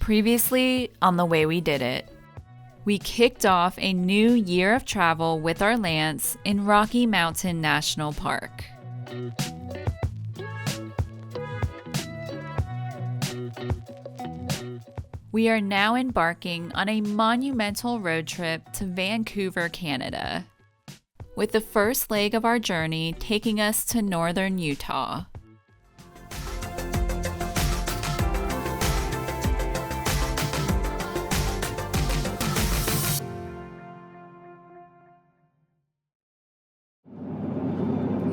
Previously on The Way We Did It, we kicked off a new year of travel with our Lance in Rocky Mountain National Park. We are now embarking on a monumental road trip to Vancouver, Canada, with the first leg of our journey taking us to northern Utah.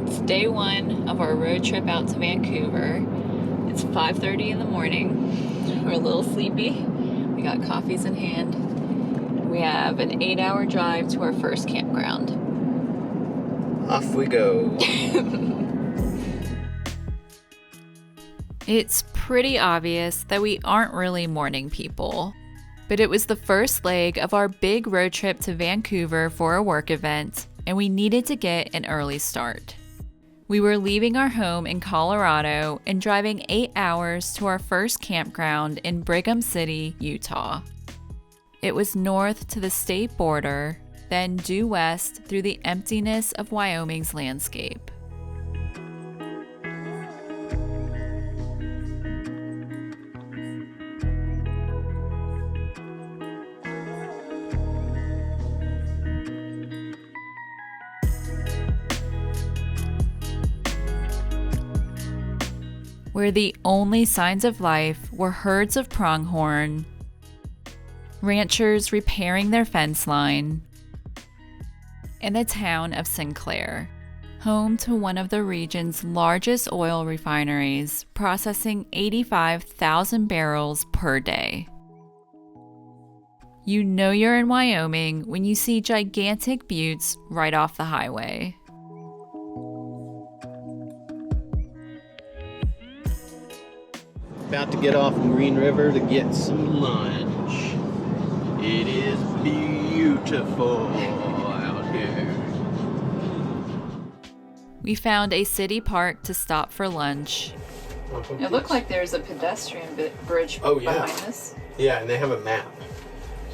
It's day one of our road trip out to Vancouver. It's 5:30 in the morning. We're a little sleepy. We got coffees in hand. We have an 8-hour drive to our first campground. Off we go. It's pretty obvious that we aren't really morning people, but it was the first leg of our big road trip to Vancouver for a work event, and we needed to get an early start. We were leaving our home in Colorado and driving 8 hours to our first campground in Brigham City, Utah. It was north to the state border, then due west through the emptiness of Wyoming's landscape. Where the only signs of life were herds of pronghorn, ranchers repairing their fence line, and the town of Sinclair, home to one of the region's largest oil refineries, processing 85,000 barrels per day. You know you're in Wyoming when you see gigantic buttes right off the highway. About to get off Green River to get some lunch. It is beautiful out here. We found a city park to stop for lunch. It looked like there's a pedestrian bridge behind us. Yeah, and they have a map.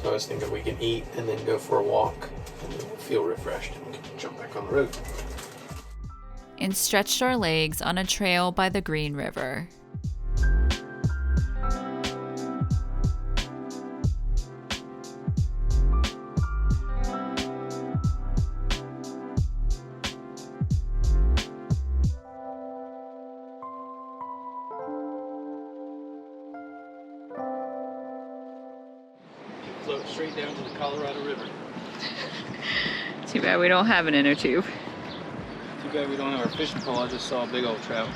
So I was thinking we can eat and then go for a walk and then we'll feel refreshed and we can jump back on the road. And stretched our legs on a trail by the Green River. Float straight down to the Colorado River. Too bad we don't have an inner tube. Too bad we don't have our fishing pole. I just saw a big old trout.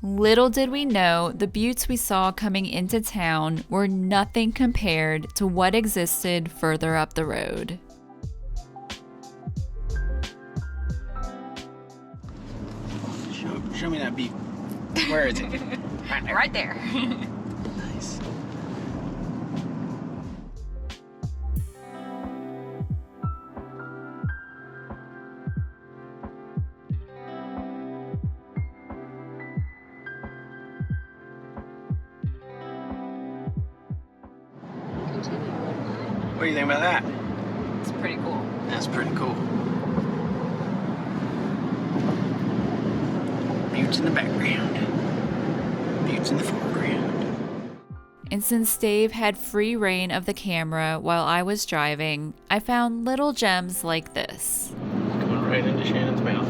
Little did we know the buttes we saw coming into town were nothing compared to what existed further up the road. Show me that beat. Where is it? Right there. Nice. What do you think about that? It's pretty cool. That's pretty cool. Buttes in the background. Buttes in the foreground. And since Dave had free reign of the camera while I was driving, I found little gems like this. Going right into Shannon's mouth.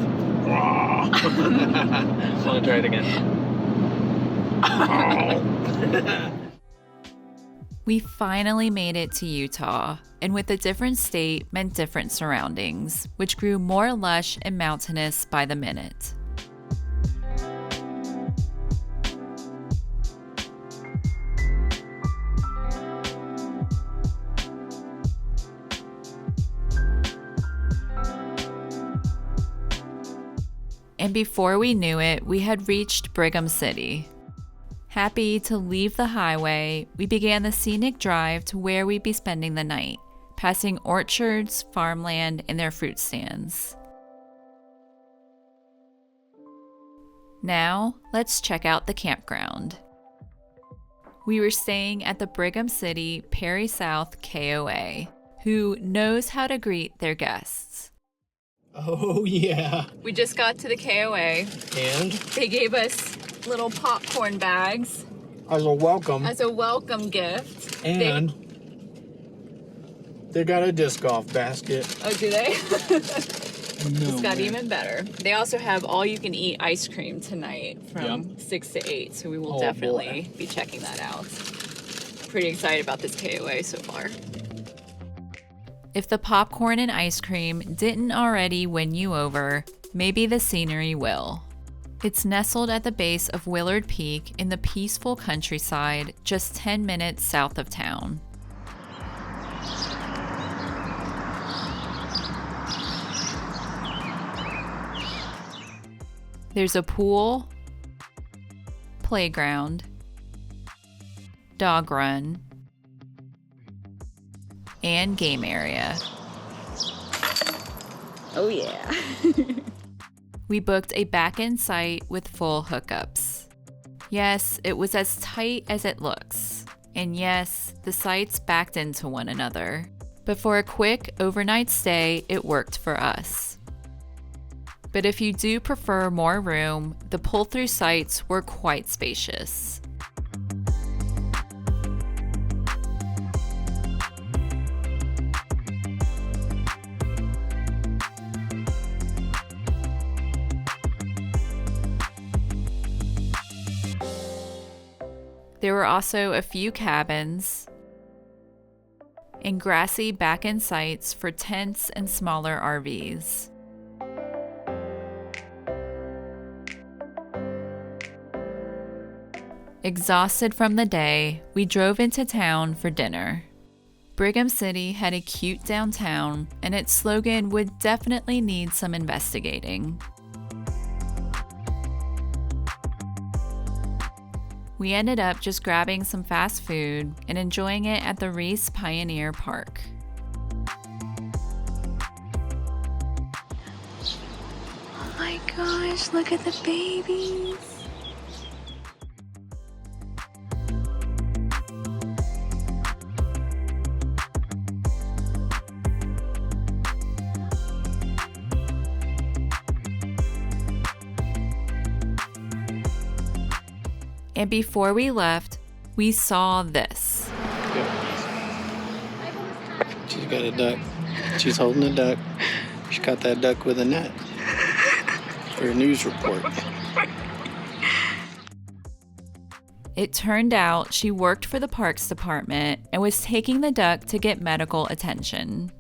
Want to try it again? We finally made it to Utah, and with a different state meant different surroundings, which grew more lush and mountainous by the minute. And before we knew it, we had reached Brigham City. Happy to leave the highway, we began the scenic drive to where we'd be spending the night, passing orchards, farmland, and their fruit stands. Now, let's check out the campground. We were staying at the Brigham City Perry South KOA, who knows how to greet their guests. Oh, yeah. We just got to the KOA. And? They gave us little popcorn bags. As a welcome. As a welcome gift. And they got a disc golf basket. Oh, do they? No, it's got even better. They also have all-you-can-eat ice cream tonight from 6 to 8, so we will definitely be checking that out. Pretty excited about this KOA so far. If the popcorn and ice cream didn't already win you over, maybe the scenery will. It's nestled at the base of Willard Peak in the peaceful countryside just 10 minutes south of town. There's a pool, playground, dog run, and game area. Oh yeah. We booked a back-end site with full hookups. Yes, it was as tight as it looks. And yes, the sites backed into one another. But for a quick overnight stay, it worked for us. But if you do prefer more room, the pull-through sites were quite spacious. There were also a few cabins and grassy back-end sites for tents and smaller RVs. Exhausted from the day, we drove into town for dinner. Brigham City had a cute downtown, and its slogan would definitely need some investigating. We ended up just grabbing some fast food and enjoying it at the Reese Pioneer Park. Oh my gosh, look at the babies! And before we left, we saw this. She's got a duck. She's holding a duck. She caught that duck with a net for a news report. It turned out she worked for the Parks Department and was taking the duck to get medical attention.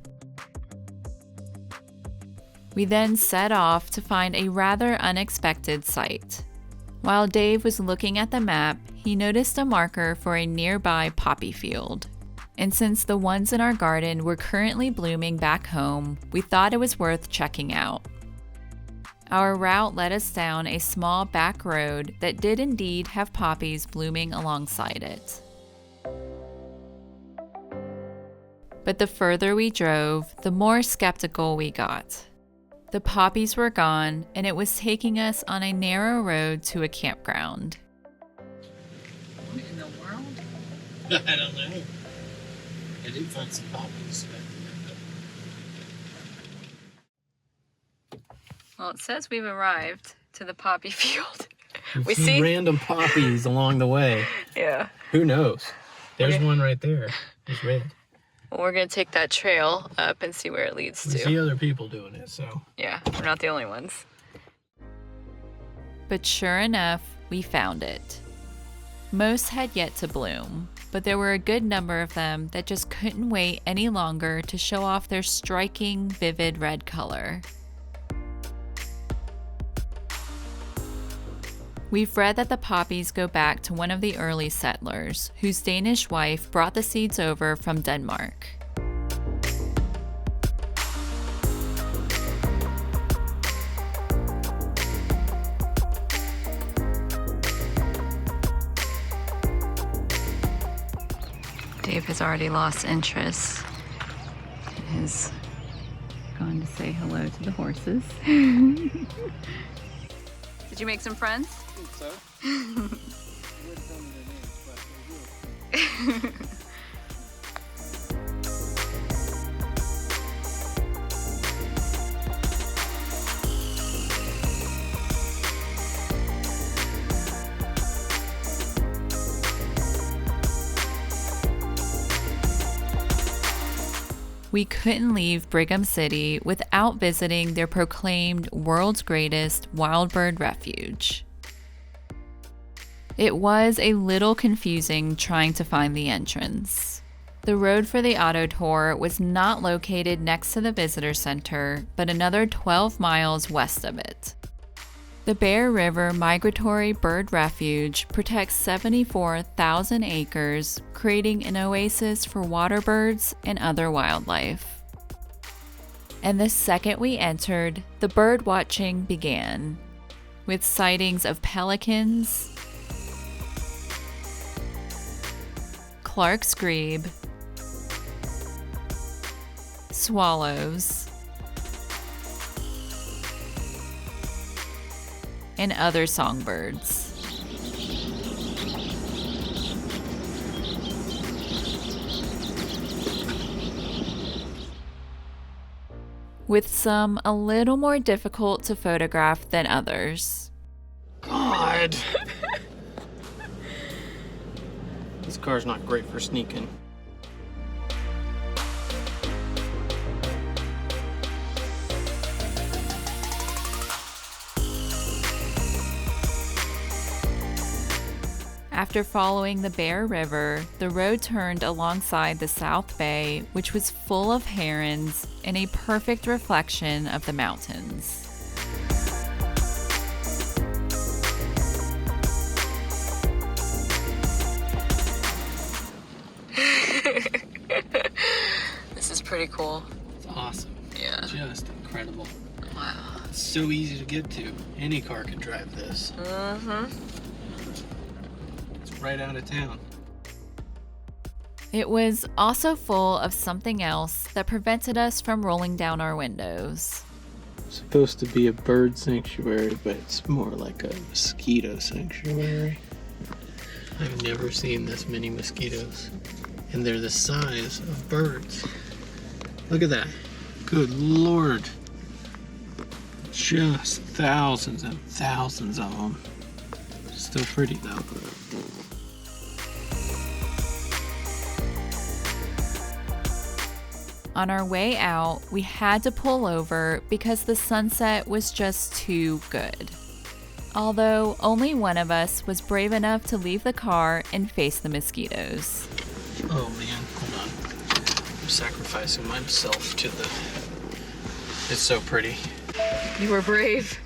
We then set off to find a rather unexpected site. While Dave was looking at the map, he noticed a marker for a nearby poppy field. And since the ones in our garden were currently blooming back home, we thought it was worth checking out. Our route led us down a small back road that did indeed have poppies blooming alongside it. But the further we drove, the more skeptical we got. The poppies were gone, and it was taking us on a narrow road to a campground. What in the world? I don't know. I did find some poppies. Well, it says we've arrived to the poppy field. We see random poppies along the way. Yeah. Who knows? There's one right there. It's red. Well, we're going to take that trail up and see where it leads to. We see other people doing it, so. Yeah, we're not the only ones. But sure enough, we found it. Most had yet to bloom, but there were a good number of them that just couldn't wait any longer to show off their striking, vivid red color. We've read that the poppies go back to one of the early settlers, whose Danish wife brought the seeds over from Denmark. Dave has already lost interest. has gone to say hello to the horses. Did you make some friends? I think so. Wouldn't tell me their names, but they will. We couldn't leave Brigham City without visiting their proclaimed world's greatest wild bird refuge. It was a little confusing trying to find the entrance. The road for the auto tour was not located next to the visitor center, but another 12 miles west of it. The Bear River Migratory Bird Refuge protects 74,000 acres, creating an oasis for water birds and other wildlife. And the second we entered, the bird watching began, with sightings of pelicans, Clark's grebe, swallows, and other songbirds. With some a little more difficult to photograph than others. God! This car's not great for sneaking. After following the Bear River, the road turned alongside the South Bay, which was full of herons and a perfect reflection of the mountains. This is pretty cool. It's awesome. Yeah. Just incredible. Wow. It's so easy to get to. Any car can drive this. Mm-hmm. It's right out of town. It was also full of something else that prevented us from rolling down our windows. It's supposed to be a bird sanctuary, but it's more like a mosquito sanctuary. I've never seen this many mosquitoes. And they're the size of birds. Look at that. Good Lord. Just thousands and thousands of them. Still pretty though. On our way out, we had to pull over because the sunset was just too good. Although only one of us was brave enough to leave the car and face the mosquitoes. Oh man, hold on. I'm sacrificing myself to the... It's so pretty. You were brave.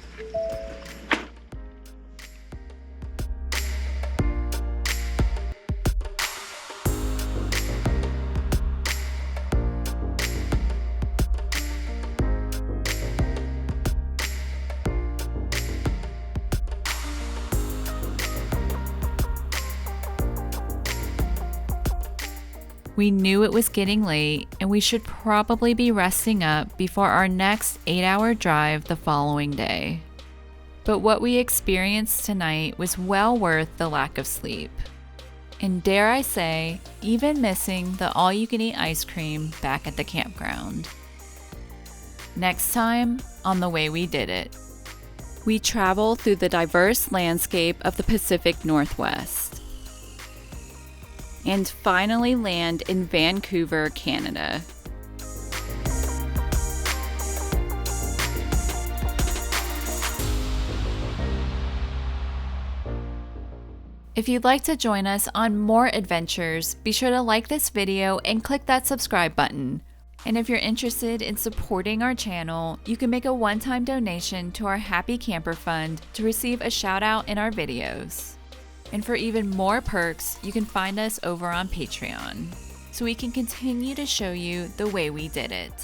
We knew it was getting late and we should probably be resting up before our next 8-hour drive the following day. But what we experienced tonight was well worth the lack of sleep. And dare I say, even missing the all-you-can-eat ice cream back at the campground. Next time, on The Way We Did It. We travel through the diverse landscape of the Pacific Northwest. And finally land in Vancouver, Canada. If you'd like to join us on more adventures, be sure to like this video and click that subscribe button. And if you're interested in supporting our channel, you can make a one-time donation to our Happy Camper Fund to receive a shout out in our videos. And for even more perks, you can find us over on Patreon, so we can continue to show you the way we did it.